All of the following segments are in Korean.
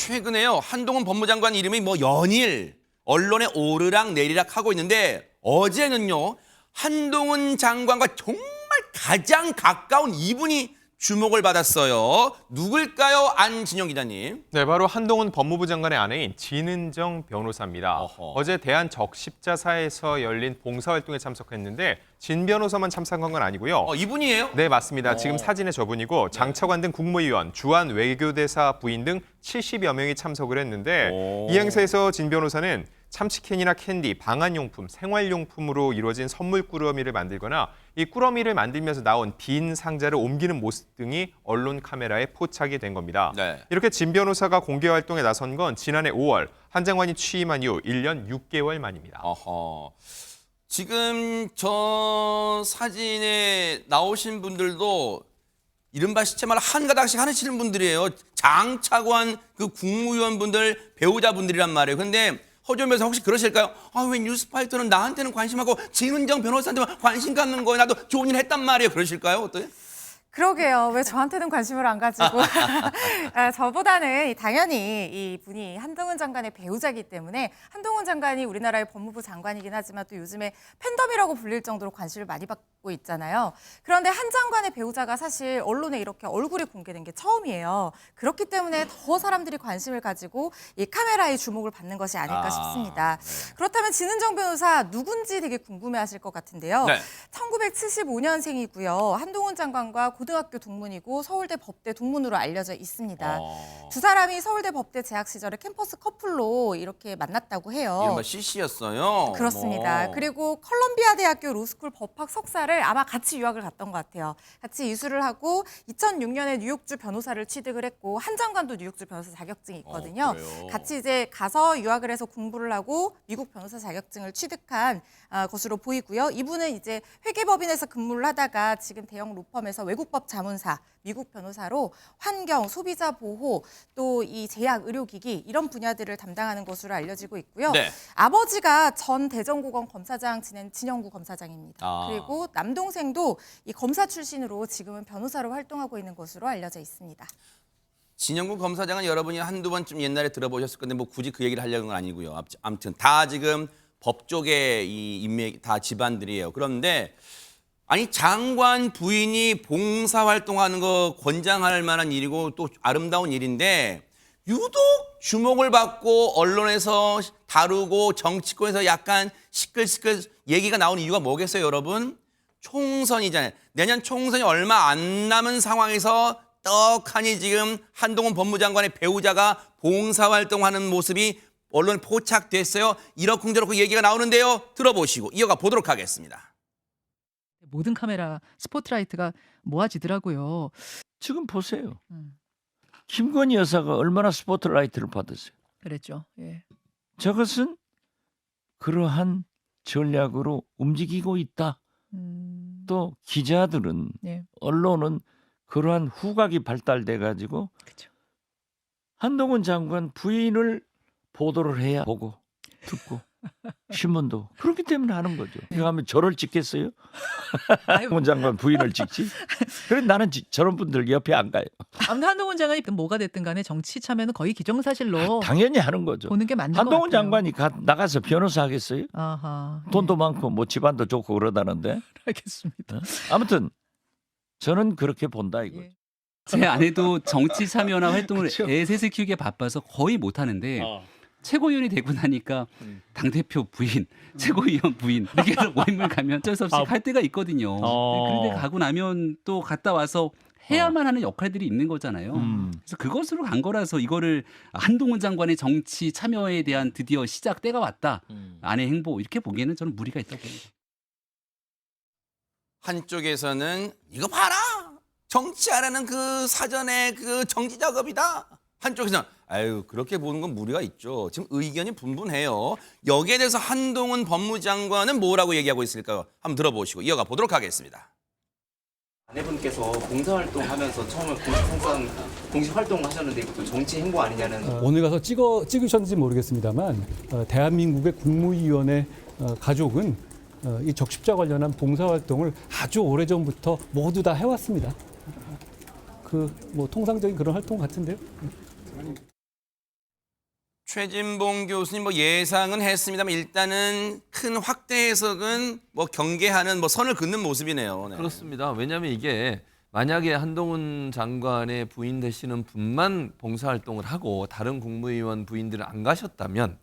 최근에요. 한동훈 법무장관 이름이 뭐 연일 언론에 오르락 내리락 하고 있는데 어제는요. 한동훈 장관과 정말 가장 가까운 이분이 주목을 받았어요. 누굴까요? 안진영 기자님. 네, 바로 한동훈 법무부 장관의 아내인 진은정 변호사입니다. 어제 대한적십자사에서 열린 봉사활동에 참석했는데 진 변호사만 참석한 건 아니고요. 이분이에요? 네, 맞습니다. 지금 사진에 저분이고 장차관 등 국무위원, 주한 외교대사 부인 등 70여 명이 참석을 했는데 이 행사에서 진 변호사는 참치캔이나 캔디, 방한용품, 생활용품으로 이루어진 선물 꾸러미를 만들거나 이 꾸러미를 만들면서 나온 빈 상자를 옮기는 모습 등이 언론 카메라에 포착이 된 겁니다. 네. 이렇게 진 변호사가 공개 활동에 나선 건 지난해 5월 한 장관이 취임한 이후 1년 6개월 만입니다. 지금 저 사진에 나오신 분들도 이른바 시체말로 한 가닥씩 하시는 분들이에요. 장차관 그 국무위원분들, 배우자분들이란 말이에요. 근데 허준 변호사 혹시 그러실까요? 왜 뉴스파이터는 나한테는 관심하고 진은정 변호사한테만 관심 갖는 거예요. 나도 좋은 일 했단 말이에요. 그러실까요? 어때요? 그러게요. 왜 저한테는 관심을 안 가지고. 저보다는 당연히 이 분이 한동훈 장관의 배우자이기 때문에 한동훈 장관이 우리나라의 법무부 장관이긴 하지만 또 요즘에 팬덤이라고 불릴 정도로 관심을 많이 받고 있잖아요. 그런데 한 장관의 배우자가 사실 언론에 이렇게 얼굴이 공개된 게 처음이에요. 그렇기 때문에 더 사람들이 관심을 가지고 이 카메라의 주목을 받는 것이 아닐까 싶습니다. 네. 그렇다면 진은정 변호사 누군지 되게 궁금해하실 것 같은데요. 네. 1975년생이고요. 한동훈 장관과 고등학교 동문이고 서울대 법대 동문으로 알려져 있습니다. 두 사람이 서울대 법대 재학 시절에 캠퍼스 커플로 이렇게 만났다고 해요. 이른바 CC였어요. 그렇습니다. 그리고 컬럼비아 대학교 로스쿨 법학 석사를 아마 같이 유학을 갔던 것 같아요. 같이 이수를 하고 2006년에 뉴욕주 변호사를 취득을 했고 한 장관도 뉴욕주 변호사 자격증이 있거든요. 그래요? 같이 이제 가서 유학을 해서 공부를 하고 미국 변호사 자격증을 취득한 것으로 보이고요. 이분은 이제 회계법인에서 근무를 하다가 지금 대형 로펌에서 외국법 자문사, 미국 변호사로 환경, 소비자 보호, 또 이 제약, 의료기기 이런 분야들을 담당하는 것으로 알려지고 있고요. 네. 아버지가 전 대전고검 검사장 지낸 진영구 검사장입니다. 아. 그리고 남동생도 이 검사 출신으로 지금은 변호사로 활동하고 있는 것으로 알려져 있습니다. 진영구 검사장은 여러분이 한두 번쯤 옛날에 들어보셨을 건데 뭐 굳이 그 얘기를 하려는 건 아니고요. 아무튼 다 지금 법 쪽의 이 인맥 다 집안들이에요. 그런데 아니 장관 부인이 봉사활동하는 거 권장할 만한 일이고 또 아름다운 일인데 유독 주목을 받고 언론에서 다루고 정치권에서 약간 시끌시끌 얘기가 나오는 이유가 뭐겠어요, 여러분? 총선이잖아요. 내년 총선이 얼마 안 남은 상황에서 떡하니 지금 한동훈 법무장관의 배우자가 봉사활동하는 모습이 언론에 포착됐어요. 이러쿵저러쿵 얘기가 나오는데요. 들어보시고 이어가 보도록 하겠습니다. 모든 카메라 스포트라이트가 모아지더라고요. 지금 보세요. 김건희 여사가 얼마나 스포트라이트를 받았어요. 그랬죠. 예. 저것은 그러한 전략으로 움직이고 있다. 또 기자들은 네. 언론은 그러한 후각이 발달돼 가지고 그렇죠. 한동훈 장관 부인을 보도를 해야 보고 듣고 신문도 그렇기 때문에 하는 거죠. 이거 하면 저를 찍겠어요? 한동훈 장관 부인을 찍지? 그래 나는 저런 분들 옆에 안 가요. 아무튼 한동훈 장관이 뭐가 됐든 간에 정치 참여는 거의 기정사실로 당연히 하는 거죠. 보는 게 맞는 것 같아요. 한동훈 장관이 나가서 변호사 하겠어요? 아하. 돈도 많고 뭐 집안도 좋고 그러다는데. 알겠습니다. 아무튼 저는 그렇게 본다 이거죠. 예. 제 아내도 정치 참여나 활동을 그쵸. 애 셋을 키우기에 바빠서 거의 못 하는데 최고위원이 되고 나니까 당대표 부인, 최고위원 부인 이렇게 해서 모임을 가면 어쩔 수 없이 갈 때가 있거든요. 그런데 가고 나면 또 갔다 와서 해야만 하는 역할들이 있는 거잖아요. 그래서 그것으로 간 거라서 이거를 한동훈 장관의 정치 참여에 대한 드디어 시작 때가 왔다. 아내 행보 이렇게 보기에는 저는 무리가 있다고 봅니다. 한쪽에서는 이거 봐라. 정치하라는 그 사전에 그 정지 작업이다. 한쪽에서는 아유 그렇게 보는 건 무리가 있죠. 지금 의견이 분분해요. 여기에 대해서 한동훈 법무장관은 뭐라고 얘기하고 있을까요? 한번 들어보시고 이어가 보도록 하겠습니다. 아내분께서 봉사활동하면서 처음에 공식 활동을 하셨는데 이것도 정치 행보 아니냐는 오늘 가서 찍으셨는지 모르겠습니다.만 대한민국의 국무위원의 가족은 이 적십자 관련한 봉사활동을 아주 오래전부터 모두 다 해왔습니다. 그 뭐 통상적인 그런 활동 같은데요. 최진봉 교수님 뭐 예상은 했습니다만 일단은 큰 확대 해석은 뭐 경계하는 뭐 선을 긋는 모습이네요. 네. 그렇습니다. 왜냐하면 이게 만약에 한동훈 장관의 부인 되시는 분만 봉사활동을 하고 다른 국무위원 부인들은 안 가셨다면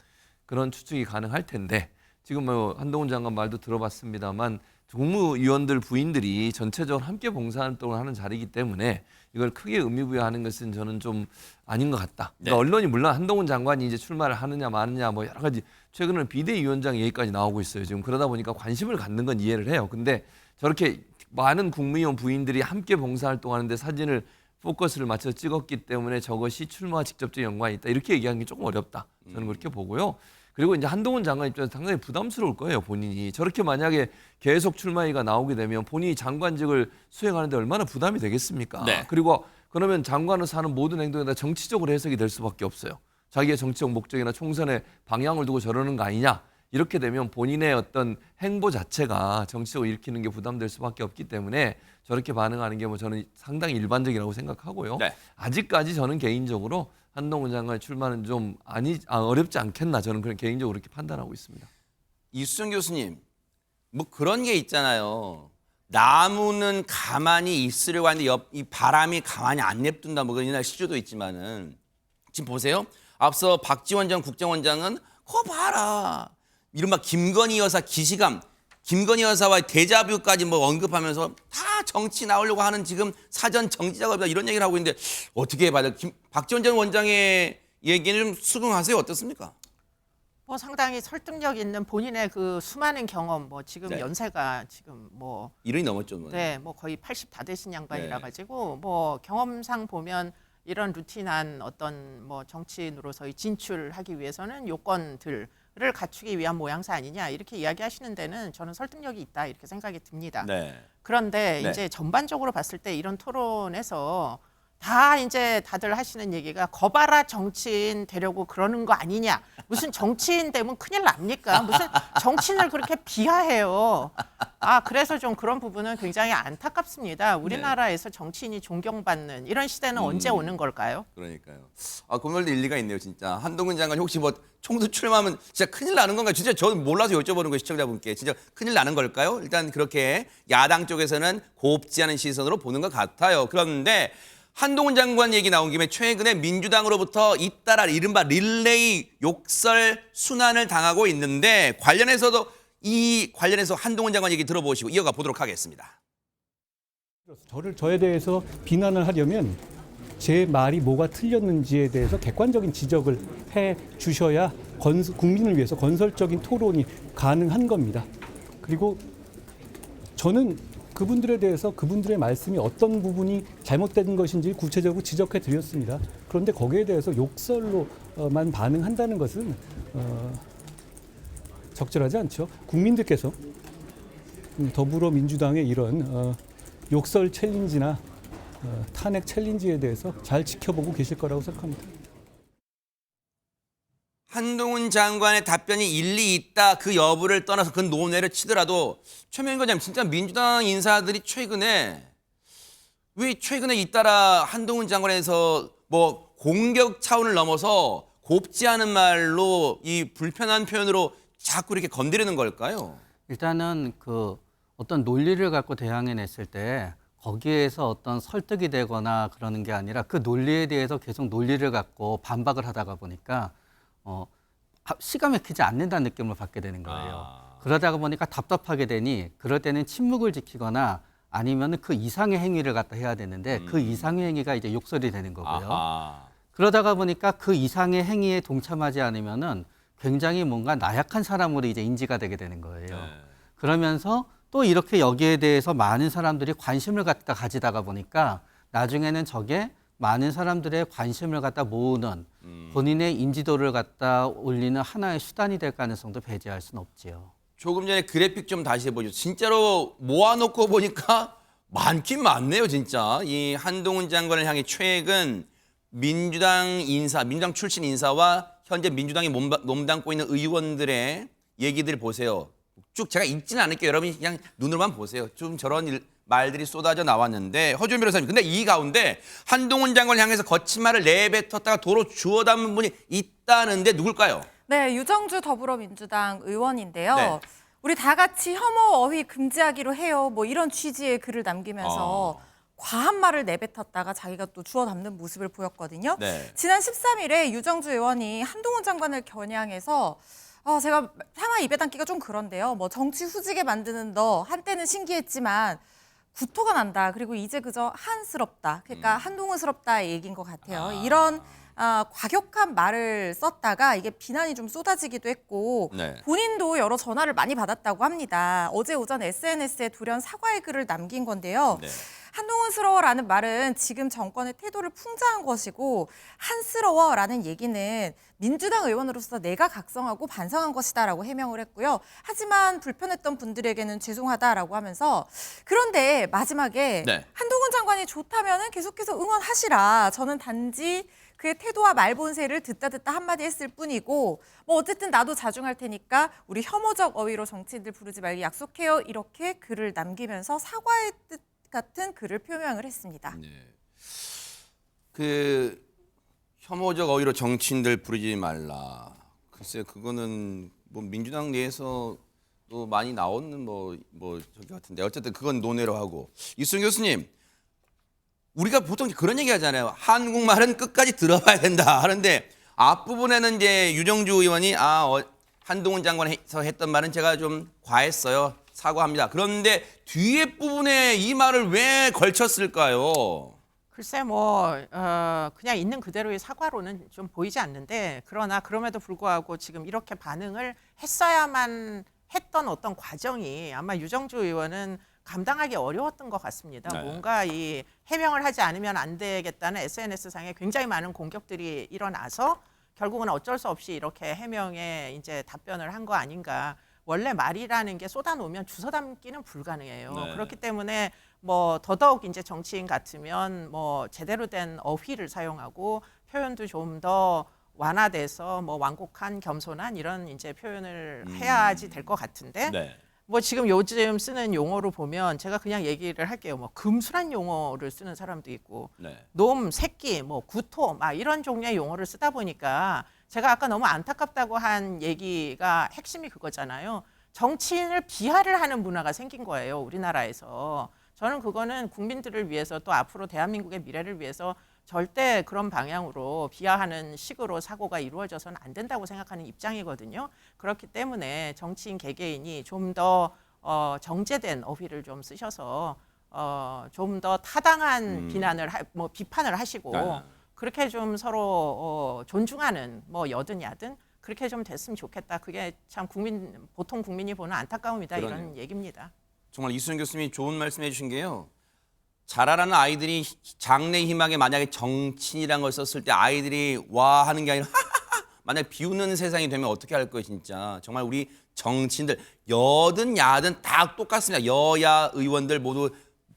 그런 추측이 가능할 텐데 지금 뭐 한동훈 장관 말도 들어봤습니다만 국무위원들 부인들이 전체적으로 함께 봉사활동을 하는 자리이기 때문에 이걸 크게 의미부여하는 것은 저는 좀 아닌 것 같다. 그러니까 네. 언론이 물론 한동훈 장관이 이제 출마를 하느냐 마느냐 뭐 여러 가지 최근에는 비대위원장 얘기까지 나오고 있어요. 지금 그러다 보니까 관심을 갖는 건 이해를 해요. 근데 저렇게 많은 국무위원 부인들이 함께 봉사활동하는데 사진을 포커스를 맞춰 찍었기 때문에 저것이 출마와 직접적 연관이 있다. 이렇게 얘기하는 게 조금 어렵다. 저는 그렇게 보고요. 그리고 이제 한동훈 장관 입장에서 상당히 부담스러울 거예요, 본인이. 저렇게 만약에 계속 출마위가 나오게 되면 본인이 장관직을 수행하는데 얼마나 부담이 되겠습니까? 네. 그리고 그러면 장관으로서 하는 모든 행동이 다 정치적으로 해석이 될 수밖에 없어요. 자기의 정치적 목적이나 총선의 방향을 두고 저러는 거 아니냐. 이렇게 되면 본인의 어떤 행보 자체가 정치적으로 일으키는 게 부담될 수밖에 없기 때문에 저렇게 반응하는 게 뭐 저는 상당히 일반적이라고 생각하고요. 네. 아직까지 저는 개인적으로 한동훈 장관의 출마는 좀 어렵지 않겠나 저는 그런 개인적으로 그렇게 판단하고 있습니다. 이수정 교수님, 뭐 그런 게 있잖아요. 나무는 가만히 있으려고 하는데 이 바람이 가만히 안 냅둔다. 뭐 그런 옛날 시조도 있지만은 지금 보세요. 앞서 박지원 전 국정원장은 거 봐라. 이른바 김건희 여사 기시감, 김건희 여사와의 데자뷰까지 뭐 언급하면서 다 정치 나오려고 하는 지금 사전 정치 작업이다 이런 얘기를 하고 있는데 어떻게 봐요? 박지원 전 원장의 얘기는 좀 수긍하세요? 어떻습니까? 뭐 상당히 설득력 있는 본인의 그 수많은 경험, 뭐 지금 네. 연세가 지금 뭐 이른이 넘었죠. 뭐. 네, 뭐 거의 80 다 되신 양반이라 네. 가지고 뭐 경험상 보면 이런 루틴한 어떤 뭐 정치인으로서의 진출하기 위해서는 요건들을 갖추기 위한 모양새 아니냐 이렇게 이야기하시는 데는 저는 설득력이 있다 이렇게 생각이 듭니다. 네. 그런데 네. 이제 전반적으로 봤을 때 이런 토론에서 다 이제 다들 하시는 얘기가 거봐라 정치인 되려고 그러는 거 아니냐. 무슨 정치인 되면 큰일 납니까? 무슨 정치인을 그렇게 비하해요. 아, 그래서 좀 그런 부분은 굉장히 안타깝습니다. 우리나라에서 정치인이 존경받는 이런 시대는 언제 오는 걸까요? 그러니까요. 아, 그 말도 일리가 있네요, 진짜. 한동훈 장관이 혹시 뭐 총수 출마하면 진짜 큰일 나는 건가요? 진짜 저는 몰라서 여쭤보는 거예요, 시청자분께. 진짜 큰일 나는 걸까요? 일단 그렇게 야당 쪽에서는 곱지 않은 시선으로 보는 것 같아요. 그런데 한동훈 장관 얘기 나온 김에 최근에 민주당으로부터 잇따라 이른바 릴레이 욕설 순환을 당하고 있는데 관련해서 한동훈 장관 얘기 들어보시고 이어가 보도록 하겠습니다. 저에 대해서 비난을 하려면 제 말이 뭐가 틀렸는지에 대해서 객관적인 지적을 해 주셔야 국민을 위해서 건설적인 토론이 가능한 겁니다. 그리고 저는 그분들에 대해서 그분들의 말씀이 어떤 부분이 잘못된 것인지 구체적으로 지적해 드렸습니다. 그런데 거기에 대해서 욕설로만 반응한다는 것은 적절하지 않죠. 국민들께서 더불어민주당의 이런 욕설 챌린지나 탄핵 챌린지에 대해서 잘 지켜보고 계실 거라고 생각합니다. 한동훈 장관의 답변이 일리 있다 그 여부를 떠나서 그 논외를 치더라도 최명희 과장님 진짜 민주당 인사들이 최근에 잇따라 한동훈 장관에서 뭐 공격 차원을 넘어서 곱지 않은 말로 이 불편한 표현으로 자꾸 이렇게 건드리는 걸까요? 일단은 그 어떤 논리를 갖고 대항해냈을 때 거기에서 어떤 설득이 되거나 그러는 게 아니라 그 논리에 대해서 계속 논리를 갖고 반박을 하다가 보니까 시가 막히지 않는다는 느낌을 받게 되는 거예요. 그러다가 보니까 답답하게 되니 그럴 때는 침묵을 지키거나 아니면 그 이상의 행위를 갖다 해야 되는데 그 이상의 행위가 이제 욕설이 되는 거고요. 그러다가 보니까 그 이상의 행위에 동참하지 않으면은 굉장히 뭔가 나약한 사람으로 이제 인지가 되게 되는 거예요. 그러면서 또 이렇게 여기에 대해서 많은 사람들이 관심을 갖다 가지다가 보니까 나중에는 저게 많은 사람들의 관심을 갖다 모으는 본인의 인지도를 갖다 올리는 하나의 수단이 될 가능성도 배제할 수는 없지요. 조금 전에 그래픽 좀 다시 해보죠. 진짜로 모아놓고 보니까 많긴 많네요, 진짜. 이 한동훈 장관을 향해 최근 민주당 출신 인사와 현재 민주당에 몸담고 있는 의원들의 얘기들 보세요. 쭉 제가 읽지는 않을게요. 여러분이 그냥 눈으로만 보세요. 좀 저런 말들이 쏟아져 나왔는데 허준 변호사님, 근데 이 가운데 한동훈 장관을 향해서 거친 말을 내뱉었다가 도로 주워 담은 분이 있다는데 누굴까요? 네, 유정주 더불어민주당 의원인데요. 네. 우리 다 같이 혐오 어휘 금지하기로 해요. 뭐 이런 취지의 글을 남기면서 과한 말을 내뱉었다가 자기가 또 주워 담는 모습을 보였거든요. 네. 지난 13일에 유정주 의원이 한동훈 장관을 겨냥해서 제가 상하 입에 담기가 좀 그런데요. 뭐 정치 후지게 만드는 너 한때는 신기했지만 구토가 난다. 그리고 이제 그저 한스럽다. 그러니까 한동훈스럽다의 얘기인 것 같아요. 이런 과격한 말을 썼다가 이게 비난이 좀 쏟아지기도 했고 네. 본인도 여러 전화를 많이 받았다고 합니다. 어제 오전 SNS에 돌연 사과의 글을 남긴 건데요. 네. 한동훈스러워라는 말은 지금 정권의 태도를 풍자한 것이고 한스러워라는 얘기는 민주당 의원으로서 내가 각성하고 반성한 것이다라고 해명을 했고요. 하지만 불편했던 분들에게는 죄송하다라고 하면서 그런데 마지막에 네. 한동훈 장관이 좋다면은 계속해서 응원하시라. 저는 단지 그의 태도와 말본세를 듣다 한마디 했을 뿐이고 뭐 어쨌든 나도 자중할 테니까 우리 혐오적 어휘로 정치인들 부르지 말기 약속해요. 이렇게 글을 남기면서 사과의 뜻 같은 글을 표명을 했습니다. 네. 그 혐오적 어휘로 정치인들 부르지 말라. 글쎄 그거는 뭐 민주당 내에서 또 많이 나오는 뭐 저기 같은데 어쨌든 그건 논외로 하고 이수영 교수님. 우리가 보통 그런 얘기 하잖아요. 한국말은 끝까지 들어봐야 된다 하는데 앞부분에는 이제 유정주 의원이 한동훈 장관에서 했던 말은 제가 좀 과했어요. 사과합니다. 그런데 뒤에 부분에 이 말을 왜 걸쳤을까요? 글쎄 그냥 있는 그대로의 사과로는 좀 보이지 않는데 그러나 그럼에도 불구하고 지금 이렇게 반응을 했어야만 했던 어떤 과정이 아마 유정주 의원은 감당하기 어려웠던 것 같습니다. 네. 뭔가 이 해명을 하지 않으면 안 되겠다는 SNS상에 굉장히 많은 공격들이 일어나서 결국은 어쩔 수 없이 이렇게 해명에 이제 답변을 한 거 아닌가. 원래 말이라는 게 쏟아놓으면 주워 담기는 불가능해요. 네. 그렇기 때문에 더더욱 이제 정치인 같으면 제대로 된 어휘를 사용하고 표현도 좀 더 완화돼서 완곡한 겸손한 이런 이제 표현을 해야지 될 것 같은데 네. 지금 요즘 쓰는 용어로 보면 제가 그냥 얘기를 할게요. 금술한 용어를 쓰는 사람도 있고 네. 놈, 새끼, 구토 막 이런 종류의 용어를 쓰다 보니까 제가 아까 너무 안타깝다고 한 얘기가 핵심이 그거잖아요. 정치인을 비하를 하는 문화가 생긴 거예요. 우리나라에서. 저는 그거는 국민들을 위해서 또 앞으로 대한민국의 미래를 위해서 절대 그런 방향으로 비하하는 식으로 사고가 이루어져서는 안 된다고 생각하는 입장이거든요. 그렇기 때문에 정치인 개개인이 좀 더 정제된 어휘를 좀 쓰셔서 좀 더 타당한 비판을 하시고 그렇게 좀 서로 존중하는 여든 야든 그렇게 좀 됐으면 좋겠다. 그게 참 보통 국민이 보는 안타까움이다. 그러네요. 이런 얘기입니다. 정말 이수영 교수님이 좋은 말씀해 주신 게요. 자라라는 아이들이 장래 희망에 만약에 정치인이라는 걸 썼을 때 아이들이 와 하는 게 아니라 하하하 만약 비웃는 세상이 되면 어떻게 할 거예요 진짜. 정말 우리 정치인들 여든 야든 다 똑같습니다. 여야 의원들 모두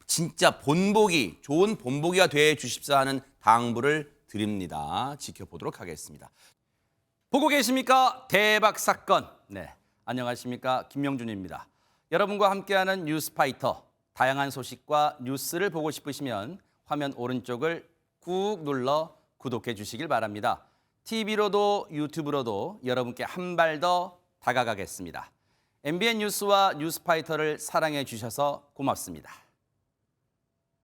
진짜 좋은 본보기가 돼 주십사 하는 당부를 드립니다. 지켜보도록 하겠습니다. 보고 계십니까? 대박 사건. 네, 안녕하십니까? 김명준입니다. 여러분과 함께하는 뉴스파이터. 다양한 소식과 뉴스를 보고 싶으시면 화면 오른쪽을 꾹 눌러 구독해 주시길 바랍니다. TV로도 유튜브로도 여러분께 한 발 더 다가가겠습니다. MBN 뉴스와 뉴스파이터를 사랑해 주셔서 고맙습니다.